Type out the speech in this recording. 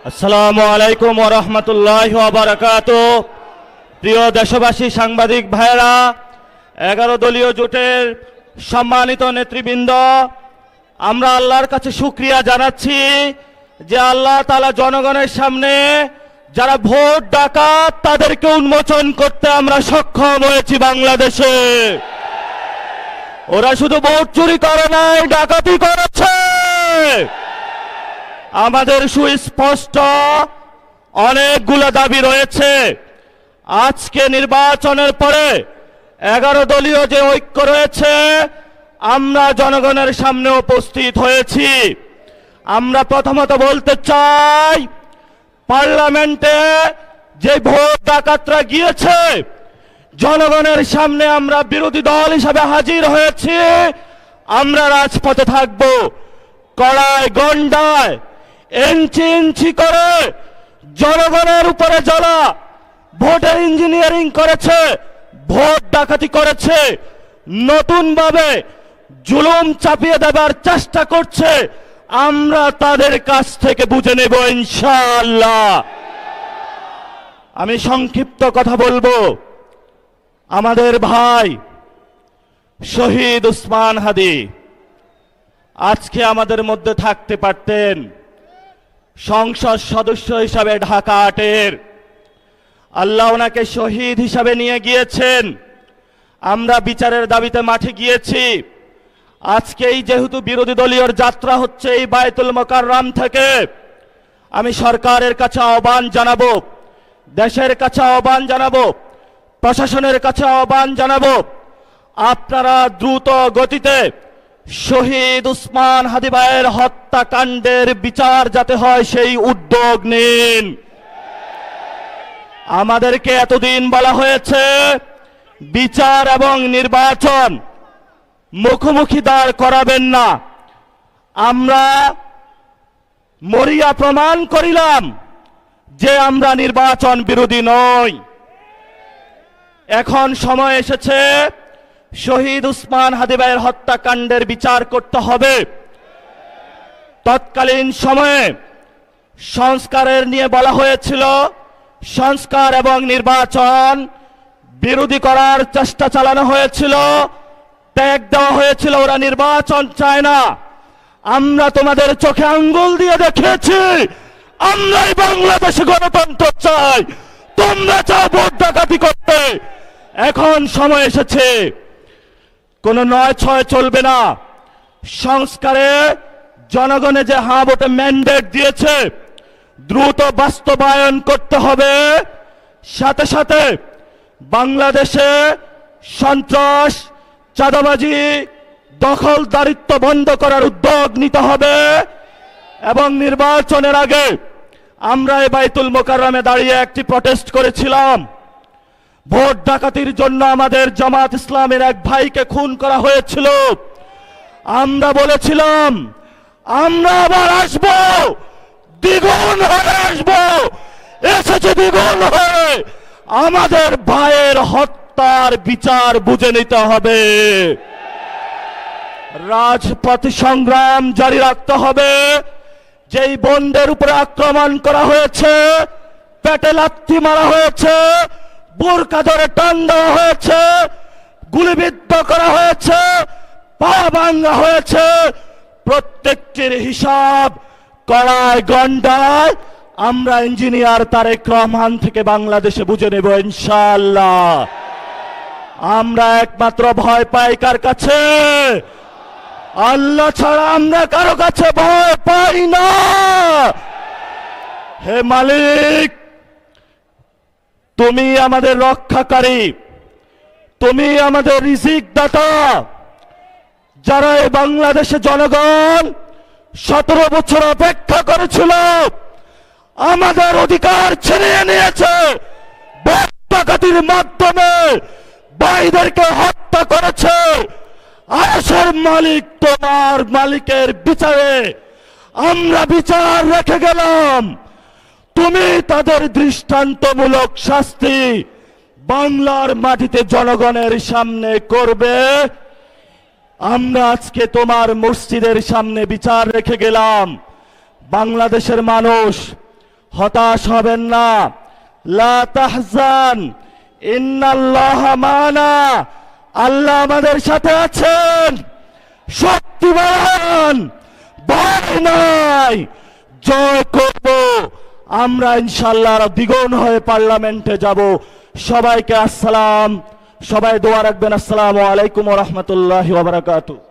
আসসালামু আলাইকুম ওয়া রাহমাতুল্লাহি ওয়া বারাকাতুহু। প্রিয় দেশবাসী, সাংবাদিক ভাইয়েরা, 11 দলীয় জোটের সম্মানিত নেতৃবৃন্দ, আমরা আল্লাহর কাছে শুকরিয়া জানাচ্ছি যে আল্লাহ তাআলা জনগণের সামনে যারা ভোট ডাকাত তাদেরকে উন্মোচন করতে আমরা সক্ষম হয়েছি। বাংলাদেশে ওরা শুধু ভোট চুরি করে নাই, ডাকাতি করেছে। আমাদের সুস্পষ্ট অনেকগুলো দাবি রয়েছে। আজকে নির্বাচনের পরে 11 দলীয় যে ঐক্য রয়েছে, আমরা জনগণের সামনে উপস্থিত হয়েছি। আমরা প্রথমত বলতে চাই, পার্লামেন্টে যে ভোট ডাকাতরা গিয়েছে, জনগণের সামনে আমরা বিরোধী দল হিসাবে হাজির হয়েছি। আমরা রাজপথে থাকব। কড়ায় গন্ডায় ইঞ্চি ইঞ্চি করে জনগণের উপরে যারা ভোটের ইঞ্জিনিয়ারিং করেছে, ভোট ডাকাতি করেছে, নতুনভাবে জুলুম চাপিয়ে দেবার চেষ্টা করছে, আমরা তাদের কাছ থেকে বুঝে নেব ইনশাআল্লাহ। আমি সংক্ষিপ্ত কথা বলবো। আমাদের ভাই শহীদ উসমান হাদি আজকে আমাদের মধ্যে থাকতে পারতেন। সংসদ সদস্য হিসাবে ঢাকা 8-এর আল্লাহ ওনাকে শহীদ হিসাবে নিয়ে গিয়েছেন। আমরা বিচারের দাবিতে মাঠে গিয়েছি। আজকেই যেহেতু বিরোধী দলীয় যাত্রা হচ্ছে এই বায়তুল মোকাররম থেকে, আমি সরকারের কাছে আহ্বান জানাবো, দেশের কাছে আহ্বান জানাবো, প্রশাসনের কাছে আহ্বান জানাবো, আপনারা দ্রুত গতিতে শহীদ উসমান হাদি ভাইয়ের হত্যাকাণ্ডের বিচার যাতে হয় সেই উদ্যোগ নিন। আমাদেরকে এতদিন বলা হয়েছে বিচার এবং নির্বাচন মুখোমুখি দাঁড় করাবেন না। আমরা মরিয়া প্রমাণ করিলাম যে আমরা নির্বাচন বিরোধী নই। এখন সময় এসেছে শহীদ উসমান হাদি ভাইয়ের হত্যাকাণ্ডের বিচার করতে হবে। তৎকালীন সময়ে সংস্কারের নিয়ে বলা হয়েছিল, সংস্কার এবং নির্বাচন বিরোধী করার চেষ্টা চালানো হয়েছিল, ট্যাগ দেওয়া হয়েছিল, ওরা নির্বাচন চায় না। আমরা তোমাদের চোখে আঙ্গুল দিয়ে দেখিয়েছি আমরাই বাংলাদেশে গণতন্ত্র চাই, তোমরা চাও ভোট ডাকাতি করতে। এখন সময় এসেছে, কোন 9-6 চলবে না। সংস্কারে জনগণে যে হ্যাঁ ভোটে ম্যান্ডেট দিয়েছে, দ্রুত বাস্তবায়ন করতে হবে। সাথে সাথে বাংলাদেশে সন্ত্রাস, চাঁদাবাজি, দখলদারিত্ব বন্ধ করার উদ্যোগ নিতে হবে। এবং নির্বাচনের আগে আমরা এই বায়তুল মোকাররমে দাঁড়িয়ে একটি প্রটেস্ট করেছিলাম। ভোট ডাকাতির জন্য আমাদের জামাত ইসলামের এক ভাইকে খুন করা হয়েছিল। আমরা বলেছিলাম আমরা আবার আসব, দ্বিগুণ হয়ে আসব। এসেছে দ্বিগুণ হয়ে। আমাদের ভাইয়ের হত্যার বিচার বুঝে নিতে হবে। রাজপথ সংগ্রাম জারি রাখতে হবে। যেই বোনদের উপরে আক্রমণ করা হয়েছে, পেটে লাথি মারা হয়েছে, বোরকা ধরে টান দেওয়া হয়েছে, গুলিবিদ্ধ করা হয়েছে, পা ভাঙা হয়েছে, প্রত্যেকটির হিসাব কড়ায় গন্ডায় আমরা ইঞ্জিনিয়ার তারেক রহমান থেকে বাংলাদেশে বুঝে নেব ইনশাআল্লাহ। আমরা একমাত্র ভয় পাই কার কাছে? আল্লাহ ছাড়া আমরা কারো কাছে ভয় পাই না। হে মালিক, তুমি আমাদের রক্ষাকারী, তুমি আমাদের রিজিক দাতা। যারা এই বাংলাদেশে জনগণ 17 বছর অপেক্ষা করেছিল, আমাদের অধিকার ছিনিয়ে নিয়েছে, ভোট ডাকাতির মাধ্যমে ভাইদেরকে হত্যা করেছে। আয়েশের মালিক তোমার মালিকের বিচারে আমরা বিচার রেখে গেলাম। তুমি তাদের দৃষ্টান্তমূলক শাস্তি বাংলার মাটিতে জনগণের সামনে করবে। আমরা আজকে তোমার মসজিদের সামনে বিচার রেখে গেলাম। বাংলাদেশের মানুষ হতাশ হবেন না। লা তাহজান ইন্নাল্লাহা মানা, আল্লাহ আমাদের সাথে আছেন, শক্তিমান, ভয় নাই, জয় করব আমরা ইনশাআল্লাহ। আর দ্বিগুণ হয়ে পার্লামেন্টে যাব। সবাইকে আসসালাম, সবাই দোয়া রাখবেন। আসসালামু আলাইকুম ওয়া রাহমাতুল্লাহি ওয়া বারাকাতুহু।